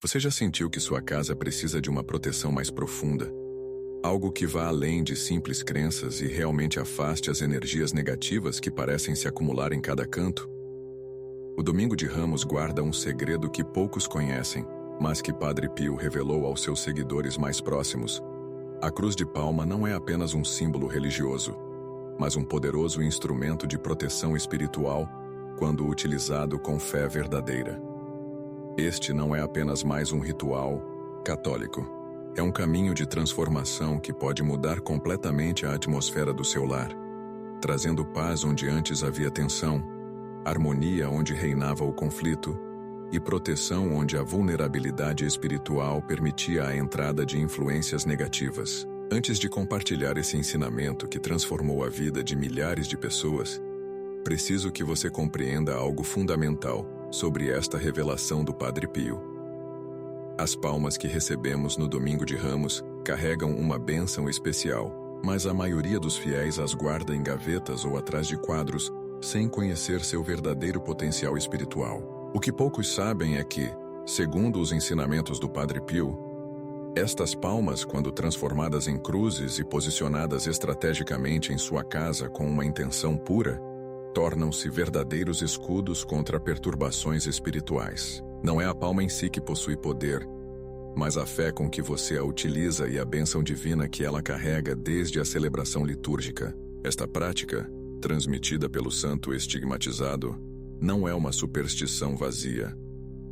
Você já sentiu que sua casa precisa de uma proteção mais profunda? Algo que vá além de simples crenças e realmente afaste as energias negativas que parecem se acumular em cada canto? O Domingo de Ramos guarda um segredo que poucos conhecem, mas que Padre Pio revelou aos seus seguidores mais próximos. A cruz de palma não é apenas um símbolo religioso, mas um poderoso instrumento de proteção espiritual quando utilizado com fé verdadeira. Este não é apenas mais um ritual católico. É um caminho de transformação que pode mudar completamente a atmosfera do seu lar, trazendo paz onde antes havia tensão, harmonia onde reinava o conflito e proteção onde a vulnerabilidade espiritual permitia a entrada de influências negativas. Antes de compartilhar esse ensinamento que transformou a vida de milhares de pessoas, preciso que você compreenda algo fundamental sobre esta revelação do Padre Pio. As palmas que recebemos no Domingo de Ramos carregam uma bênção especial, mas a maioria dos fiéis as guarda em gavetas ou atrás de quadros, sem conhecer seu verdadeiro potencial espiritual. O que poucos sabem é que, segundo os ensinamentos do Padre Pio, estas palmas, quando transformadas em cruzes e posicionadas estrategicamente em sua casa com uma intenção pura, tornam-se verdadeiros escudos contra perturbações espirituais. Não é a palma em si que possui poder, mas a fé com que você a utiliza e a bênção divina que ela carrega desde a celebração litúrgica. Esta prática, transmitida pelo santo estigmatizado, não é uma superstição vazia.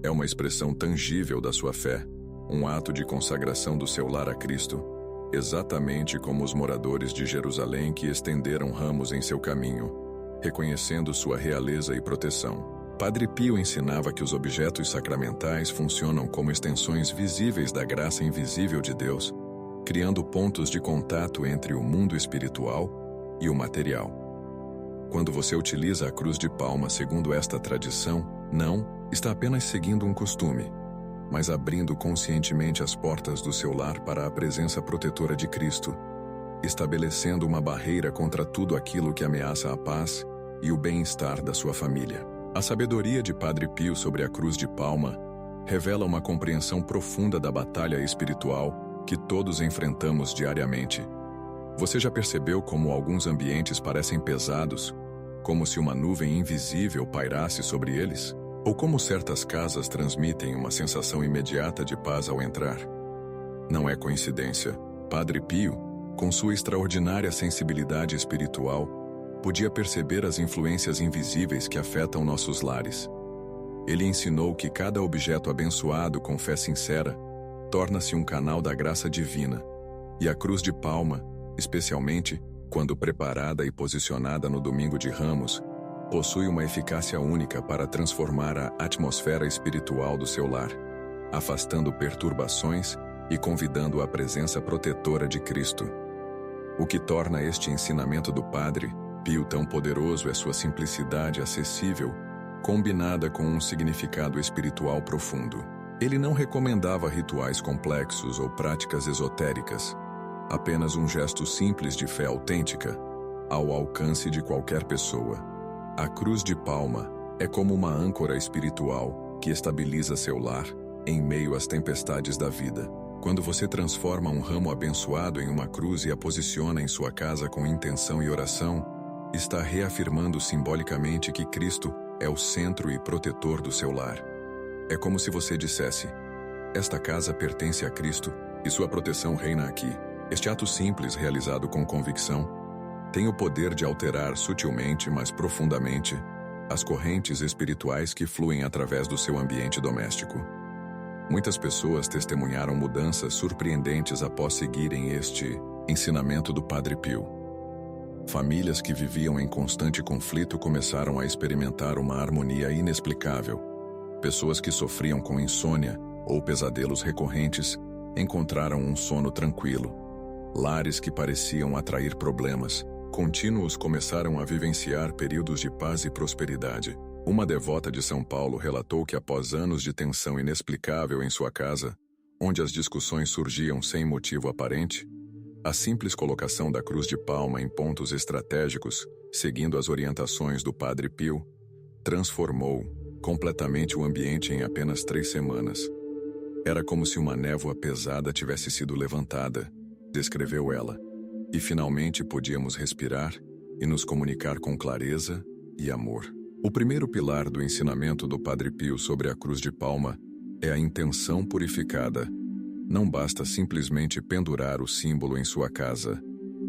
É uma expressão tangível da sua fé, um ato de consagração do seu lar a Cristo, exatamente como os moradores de Jerusalém que estenderam ramos em seu caminho, reconhecendo sua realeza e proteção. Padre Pio ensinava que os objetos sacramentais funcionam como extensões visíveis da graça invisível de Deus, criando pontos de contato entre o mundo espiritual e o material. Quando você utiliza a cruz de palma segundo esta tradição, não está apenas seguindo um costume, mas abrindo conscientemente as portas do seu lar para a presença protetora de Cristo, estabelecendo uma barreira contra tudo aquilo que ameaça a paz e o bem-estar da sua família. A sabedoria de Padre Pio sobre a cruz de palma revela uma compreensão profunda da batalha espiritual que todos enfrentamos diariamente. Você já percebeu como alguns ambientes parecem pesados, como se uma nuvem invisível pairasse sobre eles? Ou como certas casas transmitem uma sensação imediata de paz ao entrar? Não é coincidência. Padre Pio, com sua extraordinária sensibilidade espiritual, podia perceber as influências invisíveis que afetam nossos lares. Ele ensinou que cada objeto abençoado com fé sincera torna-se um canal da graça divina, e a cruz de palma, especialmente quando preparada e posicionada no Domingo de Ramos, possui uma eficácia única para transformar a atmosfera espiritual do seu lar, afastando perturbações e convidando a presença protetora de Cristo. O que torna este ensinamento do Padre Pio tão poderoso é sua simplicidade acessível, combinada com um significado espiritual profundo. Ele não recomendava rituais complexos ou práticas esotéricas, apenas um gesto simples de fé autêntica, ao alcance de qualquer pessoa. A cruz de palma é como uma âncora espiritual que estabiliza seu lar em meio às tempestades da vida. Quando você transforma um ramo abençoado em uma cruz e a posiciona em sua casa com intenção e oração, está reafirmando simbolicamente que Cristo é o centro e protetor do seu lar. É como se você dissesse: esta casa pertence a Cristo e sua proteção reina aqui. Este ato simples, realizado com convicção, tem o poder de alterar sutilmente, mas profundamente, as correntes espirituais que fluem através do seu ambiente doméstico. Muitas pessoas testemunharam mudanças surpreendentes após seguirem este ensinamento do Padre Pio. Famílias que viviam em constante conflito começaram a experimentar uma harmonia inexplicável. Pessoas que sofriam com insônia ou pesadelos recorrentes encontraram um sono tranquilo. Lares que pareciam atrair problemas contínuos começaram a vivenciar períodos de paz e prosperidade. Uma devota de São Paulo relatou que após anos de tensão inexplicável em sua casa, onde as discussões surgiam sem motivo aparente, a simples colocação da cruz de palma em pontos estratégicos, seguindo as orientações do Padre Pio, transformou completamente o ambiente em apenas 3 semanas. Era como se uma névoa pesada tivesse sido levantada, descreveu ela, e finalmente podíamos respirar e nos comunicar com clareza e amor. O primeiro pilar do ensinamento do Padre Pio sobre a cruz de palma é a intenção purificada. Não basta simplesmente pendurar o símbolo em sua casa.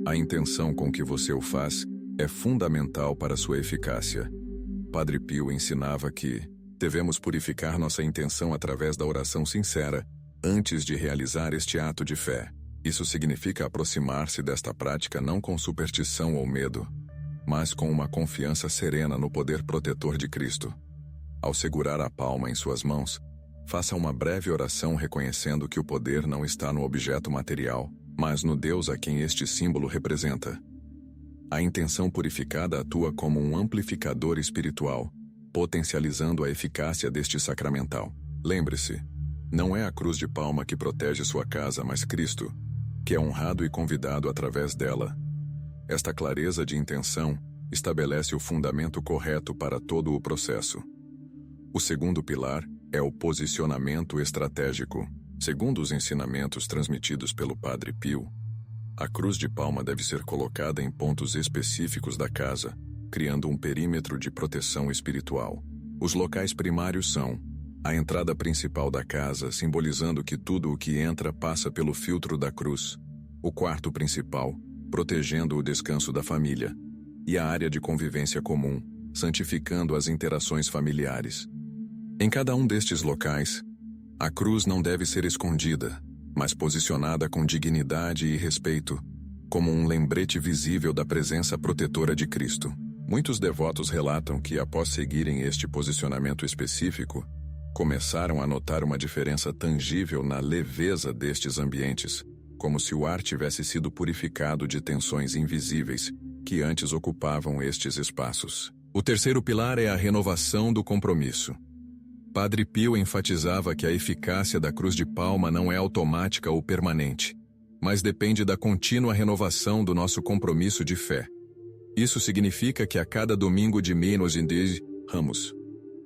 A intenção com que você o faz é fundamental para sua eficácia. Padre Pio ensinava que devemos purificar nossa intenção através da oração sincera antes de realizar este ato de fé. Isso significa aproximar-se desta prática não com superstição ou medo, mas com uma confiança serena no poder protetor de Cristo. Ao segurar a palma em suas mãos, faça uma breve oração reconhecendo que o poder não está no objeto material, mas no Deus a quem este símbolo representa. A intenção purificada atua como um amplificador espiritual, potencializando a eficácia deste sacramental. Lembre-se, não é a cruz de palma que protege sua casa, mas Cristo, que é honrado e convidado através dela. Esta clareza de intenção estabelece o fundamento correto para todo o processo. O segundo pilar é o posicionamento estratégico. Segundo os ensinamentos transmitidos pelo Padre Pio, a cruz de palma deve ser colocada em pontos específicos da casa, criando um perímetro de proteção espiritual. Os locais primários são a entrada principal da casa, simbolizando que tudo o que entra passa pelo filtro da cruz, o quarto principal, protegendo o descanso da família, e a área de convivência comum, santificando as interações familiares. Em cada um destes locais, a cruz não deve ser escondida, mas posicionada com dignidade e respeito, como um lembrete visível da presença protetora de Cristo. Muitos devotos relatam que, após seguirem este posicionamento específico, começaram a notar uma diferença tangível na leveza destes ambientes, como se o ar tivesse sido purificado de tensões invisíveis que antes ocupavam estes espaços. O terceiro pilar é a renovação do compromisso. Padre Pio enfatizava que a eficácia da cruz de palma não é automática ou permanente, mas depende da contínua renovação do nosso compromisso de fé. Isso significa que a cada domingo de Minos Indígenas Ramos,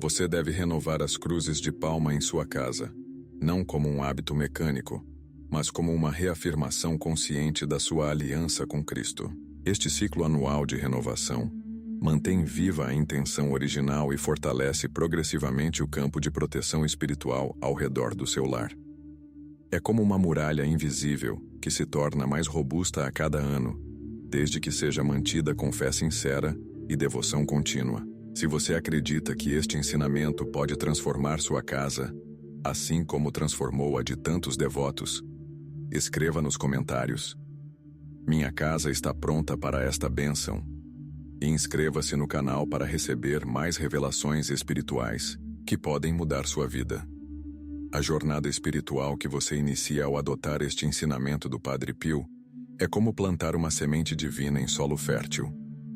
você deve renovar as cruzes de palma em sua casa, não como um hábito mecânico, mas como uma reafirmação consciente da sua aliança com Cristo. Este ciclo anual de renovação mantém viva a intenção original e fortalece progressivamente o campo de proteção espiritual ao redor do seu lar. É como uma muralha invisível que se torna mais robusta a cada ano, desde que seja mantida com fé sincera e devoção contínua. Se você acredita que este ensinamento pode transformar sua casa, assim como transformou a de tantos devotos, escreva nos comentários: "Minha casa está pronta para esta bênção", e inscreva-se no canal para receber mais revelações espirituais que podem mudar sua vida. A jornada espiritual que você inicia ao adotar este ensinamento do Padre Pio é como plantar uma semente divina em solo fértil.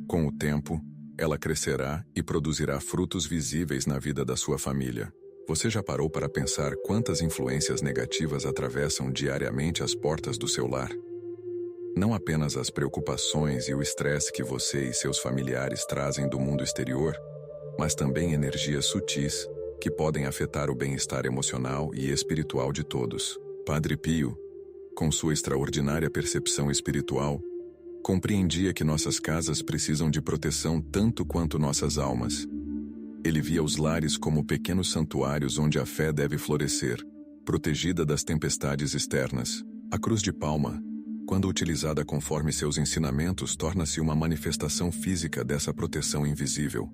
Com o tempo, ela crescerá e produzirá frutos visíveis na vida da sua família. Você já parou para pensar quantas influências negativas atravessam diariamente as portas do seu lar? Não apenas as preocupações e o estresse que você e seus familiares trazem do mundo exterior, mas também energias sutis que podem afetar o bem-estar emocional e espiritual de todos. Padre Pio, com sua extraordinária percepção espiritual, compreendia que nossas casas precisam de proteção tanto quanto nossas almas. Ele via os lares como pequenos santuários onde a fé deve florescer, protegida das tempestades externas. A cruz de palma, quando utilizada conforme seus ensinamentos, torna-se uma manifestação física dessa proteção invisível,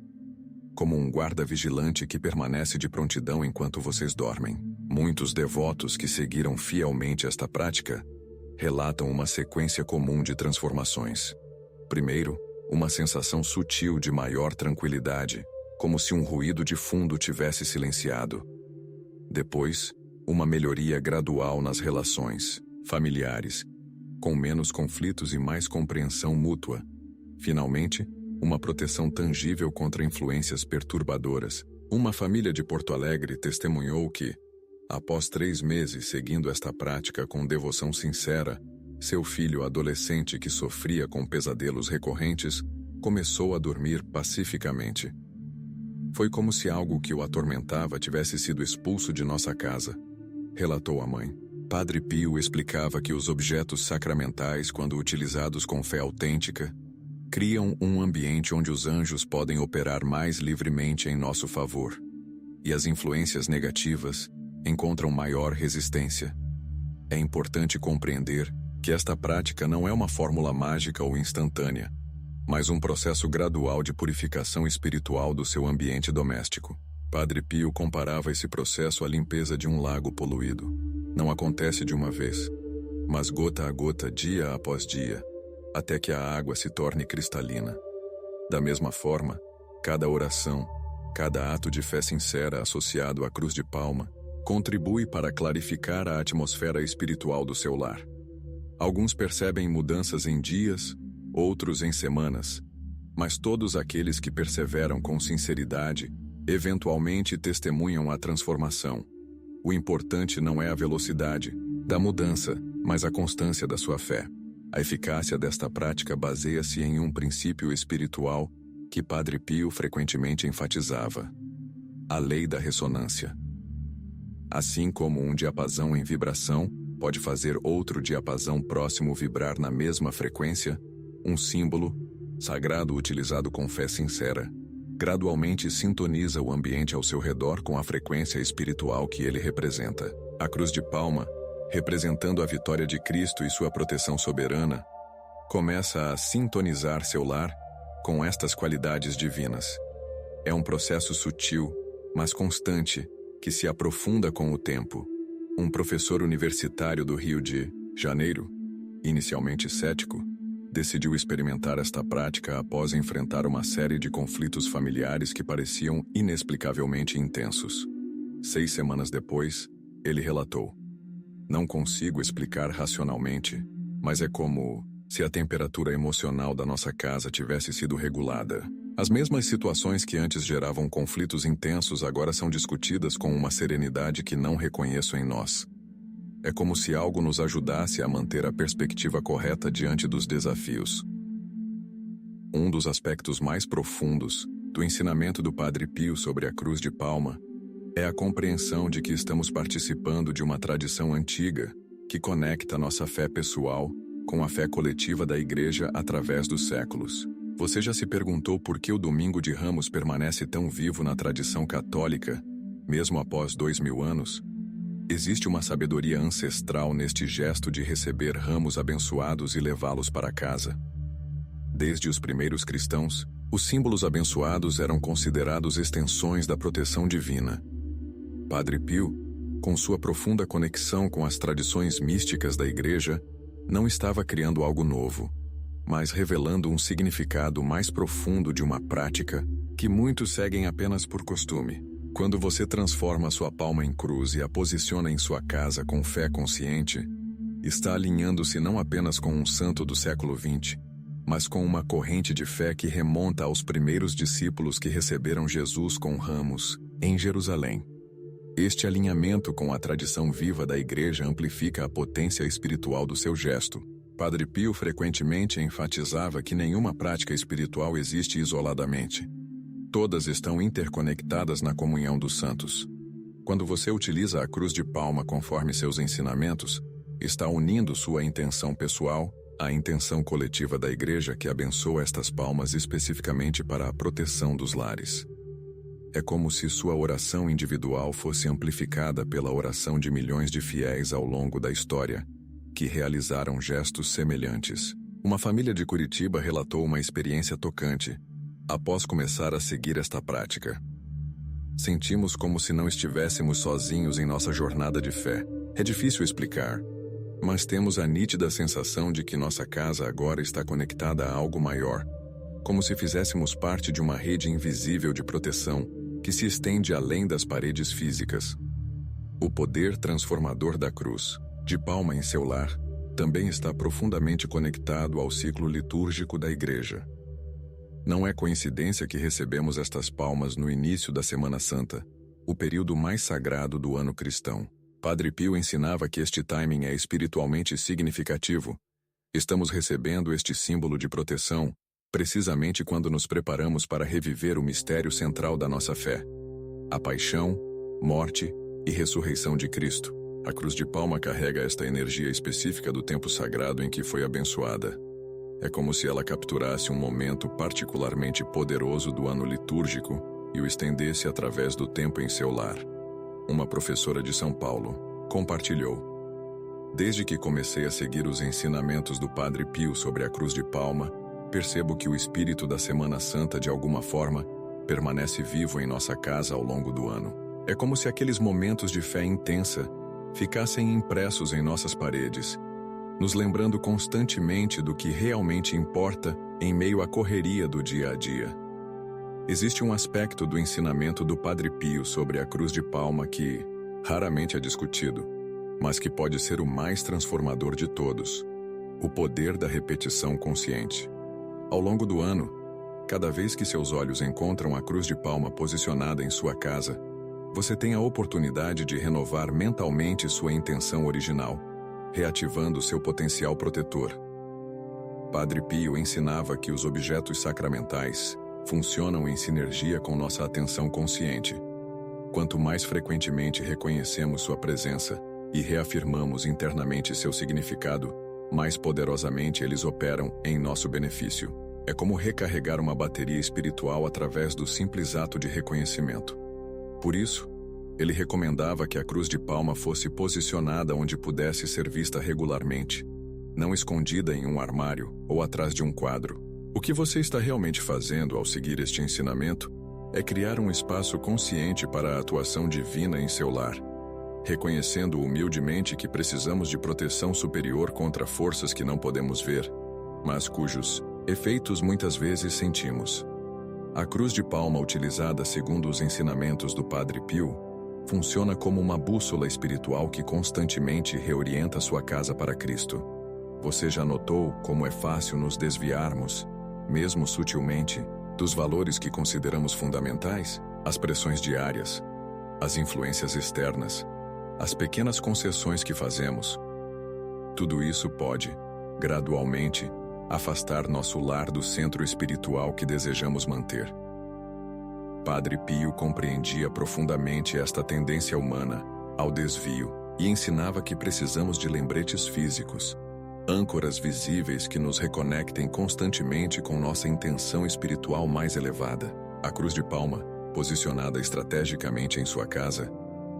como um guarda vigilante que permanece de prontidão enquanto vocês dormem. Muitos devotos que seguiram fielmente esta prática relatam uma sequência comum de transformações. Primeiro, uma sensação sutil de maior tranquilidade, como se um ruído de fundo tivesse silenciado. Depois, uma melhoria gradual nas relações familiares, com menos conflitos e mais compreensão mútua. Finalmente, uma proteção tangível contra influências perturbadoras. Uma família de Porto Alegre testemunhou que, após 3 meses seguindo esta prática com devoção sincera, seu filho adolescente que sofria com pesadelos recorrentes começou a dormir pacificamente. Foi como se algo que o atormentava tivesse sido expulso de nossa casa. relatou a mãe. Padre Pio explicava que os objetos sacramentais, quando utilizados com fé autêntica, criam um ambiente onde os anjos podem operar mais livremente em nosso favor, e as influências negativas encontram maior resistência. É importante compreender que esta prática não é uma fórmula mágica ou instantânea, mas um processo gradual de purificação espiritual do seu ambiente doméstico. Padre Pio comparava esse processo à limpeza de um lago poluído. Não acontece de uma vez, mas gota a gota, dia após dia, até que a água se torne cristalina. Da mesma forma, cada oração, cada ato de fé sincera associado à cruz de palma, contribui para clarificar a atmosfera espiritual do seu lar. Alguns percebem mudanças em dias, outros em semanas, mas todos aqueles que perseveram com sinceridade, eventualmente testemunham a transformação. O importante não é a velocidade da mudança, mas a constância da sua fé. A eficácia desta prática baseia-se em um princípio espiritual que Padre Pio frequentemente enfatizava: a lei da ressonância. Assim como um diapasão em vibração pode fazer outro diapasão próximo vibrar na mesma frequência, um símbolo sagrado utilizado com fé sincera gradualmente sintoniza o ambiente ao seu redor com a frequência espiritual que ele representa. A cruz de palma, representando a vitória de Cristo e sua proteção soberana, começa a sintonizar seu lar com estas qualidades divinas. É um processo sutil, mas constante, que se aprofunda com o tempo. Um professor universitário do Rio de Janeiro, inicialmente cético, decidiu experimentar esta prática após enfrentar uma série de conflitos familiares que pareciam inexplicavelmente intensos. 6 semanas depois, ele relatou: "Não consigo explicar racionalmente, mas é como se a temperatura emocional da nossa casa tivesse sido regulada. As mesmas situações que antes geravam conflitos intensos agora são discutidas com uma serenidade que não reconheço em nós. É como se algo nos ajudasse a manter a perspectiva correta diante dos desafios." Um dos aspectos mais profundos do ensinamento do Padre Pio sobre a cruz de palma é a compreensão de que estamos participando de uma tradição antiga que conecta nossa fé pessoal com a fé coletiva da Igreja através dos séculos. Você já se perguntou por que o Domingo de Ramos permanece tão vivo na tradição católica, mesmo após 2000 anos? Existe uma sabedoria ancestral neste gesto de receber ramos abençoados e levá-los para casa. Desde os primeiros cristãos, os símbolos abençoados eram considerados extensões da proteção divina. Padre Pio, com sua profunda conexão com as tradições místicas da Igreja, não estava criando algo novo, mas revelando um significado mais profundo de uma prática que muitos seguem apenas por costume. Quando você transforma sua palma em cruz e a posiciona em sua casa com fé consciente, está alinhando-se não apenas com um santo do século XX, mas com uma corrente de fé que remonta aos primeiros discípulos que receberam Jesus com ramos, em Jerusalém. Este alinhamento com a tradição viva da Igreja amplifica a potência espiritual do seu gesto. Padre Pio frequentemente enfatizava que nenhuma prática espiritual existe isoladamente. Todas estão interconectadas na comunhão dos santos. Quando você utiliza a cruz de palma conforme seus ensinamentos, está unindo sua intenção pessoal à intenção coletiva da Igreja que abençoa estas palmas especificamente para a proteção dos lares. É como se sua oração individual fosse amplificada pela oração de milhões de fiéis ao longo da história, que realizaram gestos semelhantes. Uma família de Curitiba relatou uma experiência tocante após começar a seguir esta prática. Sentimos como se não estivéssemos sozinhos em nossa jornada de fé. É difícil explicar, mas temos a nítida sensação de que nossa casa agora está conectada a algo maior, como se fizéssemos parte de uma rede invisível de proteção que se estende além das paredes físicas. O poder transformador da cruz de palma em seu lar também está profundamente conectado ao ciclo litúrgico da Igreja. Não é coincidência que recebemos estas palmas no início da Semana Santa, o período mais sagrado do ano cristão. Padre Pio ensinava que este timing é espiritualmente significativo. Estamos recebendo este símbolo de proteção precisamente quando nos preparamos para reviver o mistério central da nossa fé: a paixão, morte e ressurreição de Cristo. A cruz de palma carrega esta energia específica do tempo sagrado em que foi abençoada. É como se ela capturasse um momento particularmente poderoso do ano litúrgico e o estendesse através do tempo em seu lar. Uma professora de São Paulo compartilhou: desde que comecei a seguir os ensinamentos do Padre Pio sobre a cruz de palma, percebo que o espírito da Semana Santa, de alguma forma, permanece vivo em nossa casa ao longo do ano. É como se aqueles momentos de fé intensa ficassem impressos em nossas paredes, nos lembrando constantemente do que realmente importa em meio à correria do dia a dia. Existe um aspecto do ensinamento do Padre Pio sobre a cruz de palma que raramente é discutido, mas que pode ser o mais transformador de todos: o poder da repetição consciente. Ao longo do ano, cada vez que seus olhos encontram a cruz de palma posicionada em sua casa, você tem a oportunidade de renovar mentalmente sua intenção original, reativando seu potencial protetor. Padre Pio ensinava que os objetos sacramentais funcionam em sinergia com nossa atenção consciente. Quanto mais frequentemente reconhecemos sua presença e reafirmamos internamente seu significado, mais poderosamente eles operam em nosso benefício. É como recarregar uma bateria espiritual através do simples ato de reconhecimento. Por isso, ele recomendava que a cruz de palma fosse posicionada onde pudesse ser vista regularmente, não escondida em um armário ou atrás de um quadro. O que você está realmente fazendo ao seguir este ensinamento é criar um espaço consciente para a atuação divina em seu lar, reconhecendo humildemente que precisamos de proteção superior contra forças que não podemos ver, mas cujos efeitos muitas vezes sentimos. A cruz de palma utilizada segundo os ensinamentos do Padre Pio funciona como uma bússola espiritual que constantemente reorienta sua casa para Cristo. Você já notou como é fácil nos desviarmos, mesmo sutilmente, dos valores que consideramos fundamentais? As pressões diárias, as influências externas, as pequenas concessões que fazemos. Tudo isso pode, gradualmente, afastar nosso lar do centro espiritual que desejamos manter. Padre Pio compreendia profundamente esta tendência humana ao desvio e ensinava que precisamos de lembretes físicos, âncoras visíveis que nos reconectem constantemente com nossa intenção espiritual mais elevada. A cruz de palma, posicionada estrategicamente em sua casa,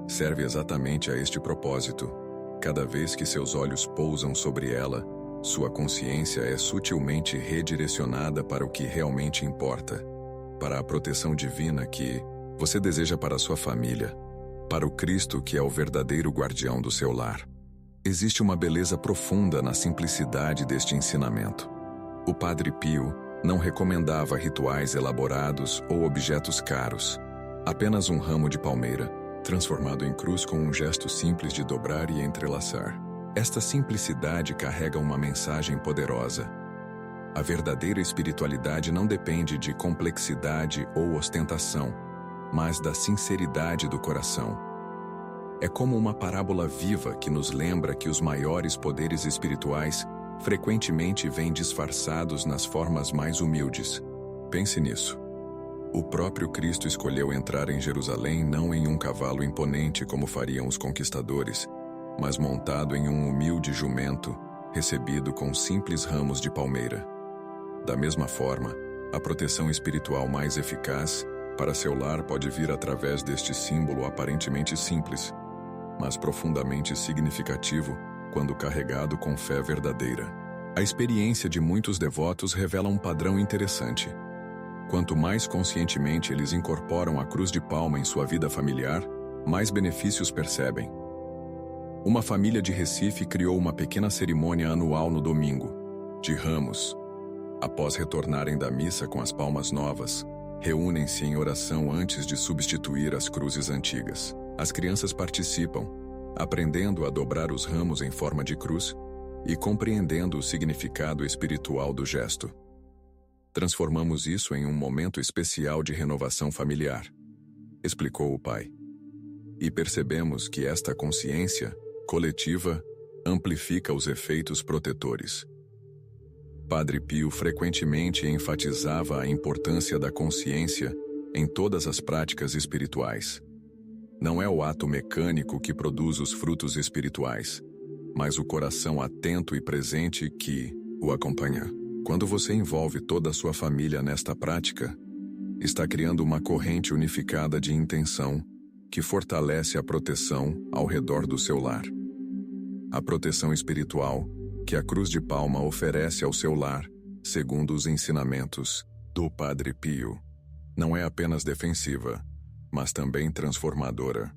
serve exatamente a este propósito. Cada vez que seus olhos pousam sobre ela, sua consciência é sutilmente redirecionada para o que realmente importa, para a proteção divina que você deseja para sua família, para o Cristo que é o verdadeiro guardião do seu lar. Existe uma beleza profunda na simplicidade deste ensinamento. O Padre Pio não recomendava rituais elaborados ou objetos caros, apenas um ramo de palmeira, transformado em cruz com um gesto simples de dobrar e entrelaçar. Esta simplicidade carrega uma mensagem poderosa. A verdadeira espiritualidade não depende de complexidade ou ostentação, mas da sinceridade do coração. É como uma parábola viva que nos lembra que os maiores poderes espirituais frequentemente vêm disfarçados nas formas mais humildes. Pense nisso. O próprio Cristo escolheu entrar em Jerusalém não em um cavalo imponente como fariam os conquistadores, mas montado em um humilde jumento, recebido com simples ramos de palmeira. Da mesma forma, a proteção espiritual mais eficaz para seu lar pode vir através deste símbolo aparentemente simples, mas profundamente significativo quando carregado com fé verdadeira. A experiência de muitos devotos revela um padrão interessante. Quanto mais conscientemente eles incorporam a cruz de palma em sua vida familiar, mais benefícios percebem. Uma família de Recife criou uma pequena cerimônia anual no domingo, de Ramos. Após retornarem da missa com as palmas novas, reúnem-se em oração antes de substituir as cruzes antigas. As crianças participam, aprendendo a dobrar os ramos em forma de cruz e compreendendo o significado espiritual do gesto. Transformamos isso em um momento especial de renovação familiar, explicou o pai. E percebemos que esta consciência coletiva amplifica os efeitos protetores. Padre Pio frequentemente enfatizava a importância da consciência em todas as práticas espirituais. Não é o ato mecânico que produz os frutos espirituais, mas o coração atento e presente que o acompanha. Quando você envolve toda a sua família nesta prática, está criando uma corrente unificada de intenção que fortalece a proteção ao redor do seu lar. A proteção espiritual que a Cruz de Palma oferece ao seu lar, segundo os ensinamentos do Padre Pio, não é apenas defensiva, mas também transformadora.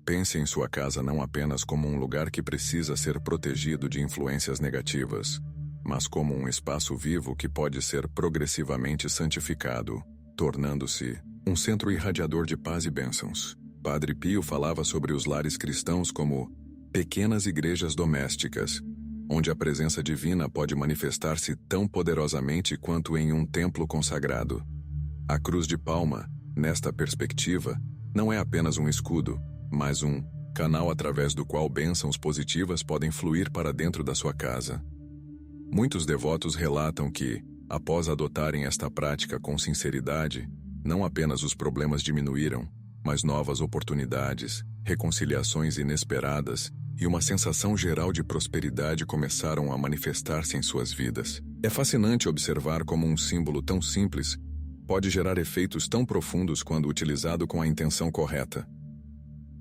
Pense em sua casa não apenas como um lugar que precisa ser protegido de influências negativas, mas como um espaço vivo que pode ser progressivamente santificado, tornando-se um centro irradiador de paz e bênçãos. Padre Pio falava sobre os lares cristãos como pequenas igrejas domésticas, onde a presença divina pode manifestar-se tão poderosamente quanto em um templo consagrado. A Cruz de Palma, nesta perspectiva, não é apenas um escudo, mas um canal através do qual bênçãos positivas podem fluir para dentro da sua casa. Muitos devotos relatam que, após adotarem esta prática com sinceridade, não apenas os problemas diminuíram, mas novas oportunidades, reconciliações inesperadas e uma sensação geral de prosperidade começaram a manifestar-se em suas vidas. É fascinante observar como um símbolo tão simples pode gerar efeitos tão profundos quando utilizado com a intenção correta.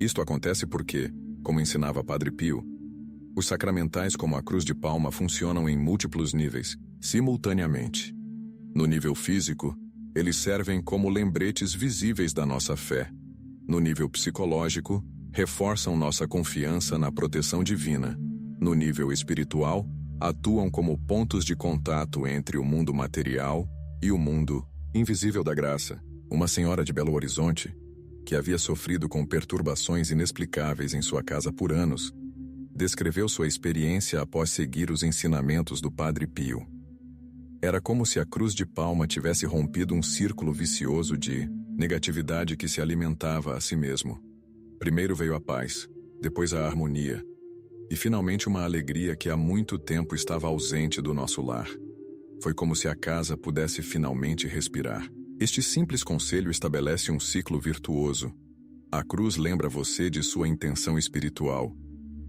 Isto acontece porque, como ensinava Padre Pio, os sacramentais como a Cruz de Palma funcionam em múltiplos níveis, simultaneamente. No nível físico, eles servem como lembretes visíveis da nossa fé. No nível psicológico, reforçam nossa confiança na proteção divina. No nível espiritual, atuam como pontos de contato entre o mundo material e o mundo invisível da graça. Uma senhora de Belo Horizonte, que havia sofrido com perturbações inexplicáveis em sua casa por anos, descreveu sua experiência após seguir os ensinamentos do Padre Pio. Era como se a Cruz de Palma tivesse rompido um círculo vicioso de negatividade que se alimentava a si mesmo. Primeiro veio a paz, depois a harmonia, e finalmente uma alegria que há muito tempo estava ausente do nosso lar. Foi como se a casa pudesse finalmente respirar. Este simples conselho estabelece um ciclo virtuoso. A cruz lembra você de sua intenção espiritual.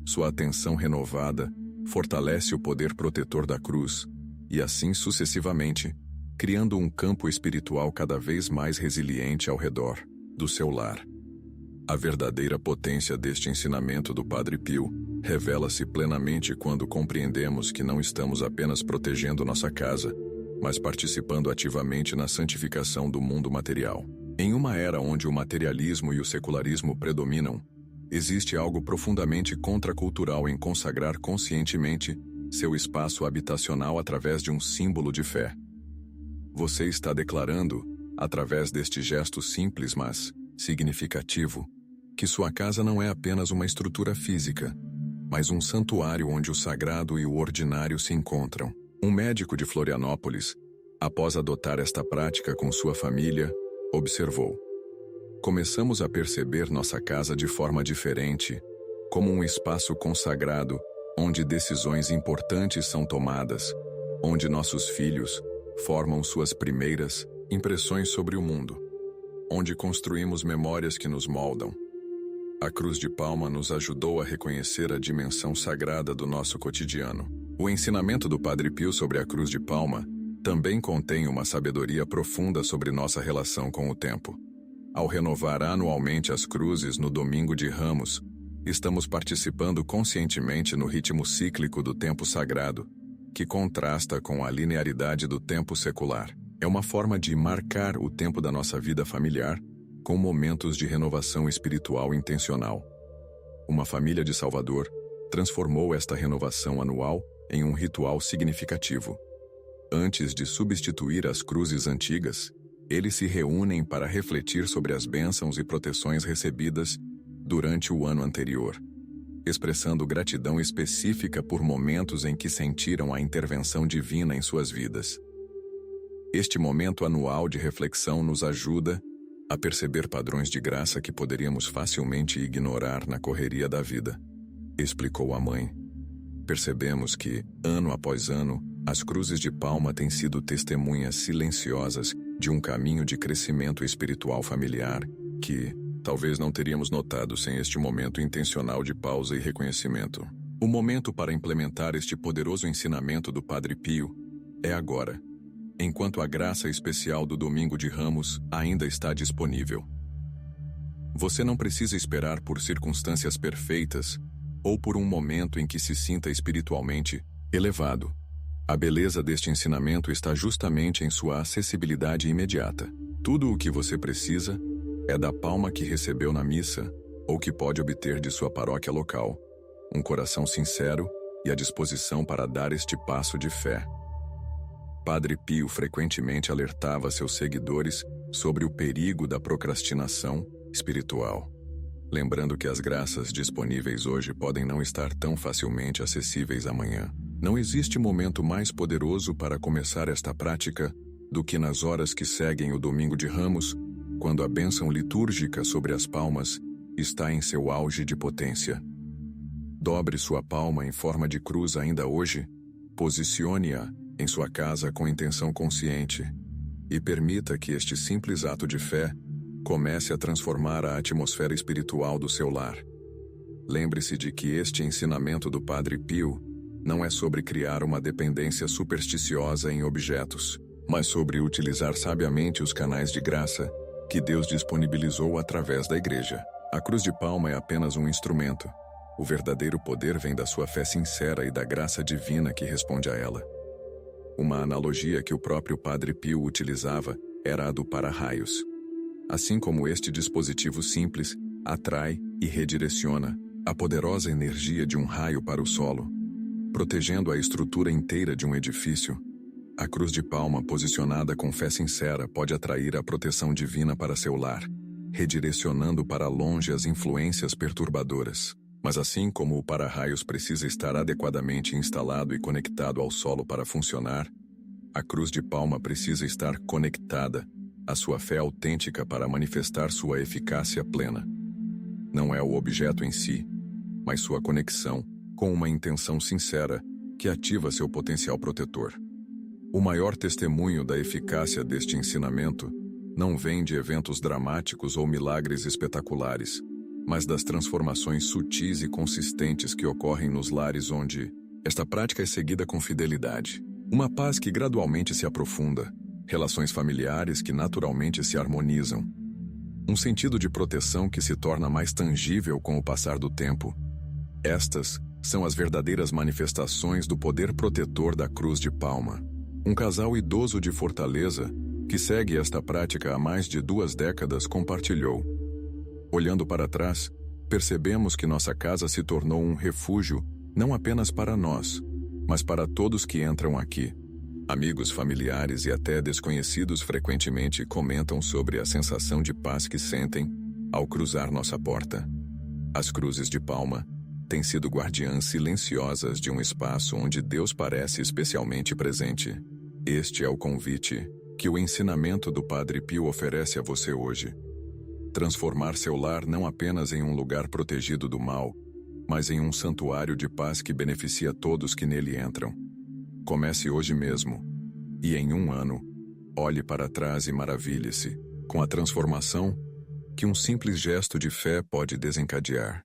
Sua atenção renovada fortalece o poder protetor da cruz, e assim sucessivamente, criando um campo espiritual cada vez mais resiliente ao redor do seu lar. A verdadeira potência deste ensinamento do Padre Pio revela-se plenamente quando compreendemos que não estamos apenas protegendo nossa casa, mas participando ativamente na santificação do mundo material. Em uma era onde o materialismo e o secularismo predominam, existe algo profundamente contracultural em consagrar conscientemente seu espaço habitacional através de um símbolo de fé. Você está declarando, através deste gesto simples mas significativo, que sua casa não é apenas uma estrutura física, mas um santuário onde o sagrado e o ordinário se encontram. Um médico de Florianópolis, após adotar esta prática com sua família, observou: começamos a perceber nossa casa de forma diferente, como um espaço consagrado, onde decisões importantes são tomadas, onde nossos filhos formam suas primeiras impressões sobre o mundo, onde construímos memórias que nos moldam. A Cruz de Palma nos ajudou a reconhecer a dimensão sagrada do nosso cotidiano. O ensinamento do Padre Pio sobre a Cruz de Palma também contém uma sabedoria profunda sobre nossa relação com o tempo. Ao renovar anualmente as cruzes no Domingo de Ramos, estamos participando conscientemente no ritmo cíclico do tempo sagrado, que contrasta com a linearidade do tempo secular. É uma forma de marcar o tempo da nossa vida familiar com momentos de renovação espiritual intencional. Uma família de Salvador transformou esta renovação anual em um ritual significativo. Antes de substituir as cruzes antigas, eles se reúnem para refletir sobre as bênçãos e proteções recebidas durante o ano anterior, expressando gratidão específica por momentos em que sentiram a intervenção divina em suas vidas. Este momento anual de reflexão nos ajuda a perceber padrões de graça que poderíamos facilmente ignorar na correria da vida, explicou a mãe. Percebemos que, ano após ano, as cruzes de Palma têm sido testemunhas silenciosas de um caminho de crescimento espiritual familiar que, talvez não teríamos notado sem este momento intencional de pausa e reconhecimento. O momento para implementar este poderoso ensinamento do Padre Pio é agora, enquanto a graça especial do Domingo de Ramos ainda está disponível. Você não precisa esperar por circunstâncias perfeitas ou por um momento em que se sinta espiritualmente elevado. A beleza deste ensinamento está justamente em sua acessibilidade imediata. Tudo o que você precisa é da palma que recebeu na missa ou que pode obter de sua paróquia local, um coração sincero e a disposição para dar este passo de fé. Padre Pio frequentemente alertava seus seguidores sobre o perigo da procrastinação espiritual, lembrando que as graças disponíveis hoje podem não estar tão facilmente acessíveis amanhã. Não existe momento mais poderoso para começar esta prática do que nas horas que seguem o Domingo de Ramos, quando a bênção litúrgica sobre as palmas está em seu auge de potência. Dobre sua palma em forma de cruz ainda hoje, posicione-a em sua casa com intenção consciente e permita que este simples ato de fé comece a transformar a atmosfera espiritual do seu lar. Lembre-se de que este ensinamento do Padre Pio não é sobre criar uma dependência supersticiosa em objetos, mas sobre utilizar sabiamente os canais de graça que Deus disponibilizou através da Igreja. A cruz de palma é apenas um instrumento. O verdadeiro poder vem da sua fé sincera e da graça divina que responde a ela. Uma analogia que o próprio Padre Pio utilizava era a do para-raios. Assim como este dispositivo simples atrai e redireciona a poderosa energia de um raio para o solo, protegendo a estrutura inteira de um edifício, a cruz de palma posicionada com fé sincera pode atrair a proteção divina para seu lar, redirecionando para longe as influências perturbadoras. Mas assim como o para-raios precisa estar adequadamente instalado e conectado ao solo para funcionar, a cruz de palma precisa estar conectada à sua fé autêntica para manifestar sua eficácia plena. Não é o objeto em si, mas sua conexão com uma intenção sincera que ativa seu potencial protetor. O maior testemunho da eficácia deste ensinamento não vem de eventos dramáticos ou milagres espetaculares, mas das transformações sutis e consistentes que ocorrem nos lares onde esta prática é seguida com fidelidade. Uma paz que gradualmente se aprofunda, relações familiares que naturalmente se harmonizam, um sentido de proteção que se torna mais tangível com o passar do tempo. Estas são as verdadeiras manifestações do poder protetor da cruz de palma. Um casal idoso de Fortaleza, que segue esta prática há mais de 2 décadas, compartilhou: olhando para trás, percebemos que nossa casa se tornou um refúgio não apenas para nós, mas para todos que entram aqui. Amigos, familiares e até desconhecidos frequentemente comentam sobre a sensação de paz que sentem ao cruzar nossa porta. As cruzes de palma têm sido guardiãs silenciosas de um espaço onde Deus parece especialmente presente. Este é o convite que o ensinamento do Padre Pio oferece a você hoje. Transformar seu lar não apenas em um lugar protegido do mal, mas em um santuário de paz que beneficia todos que nele entram. Comece hoje mesmo, e em 1 ano, olhe para trás e maravilhe-se com a transformação que um simples gesto de fé pode desencadear.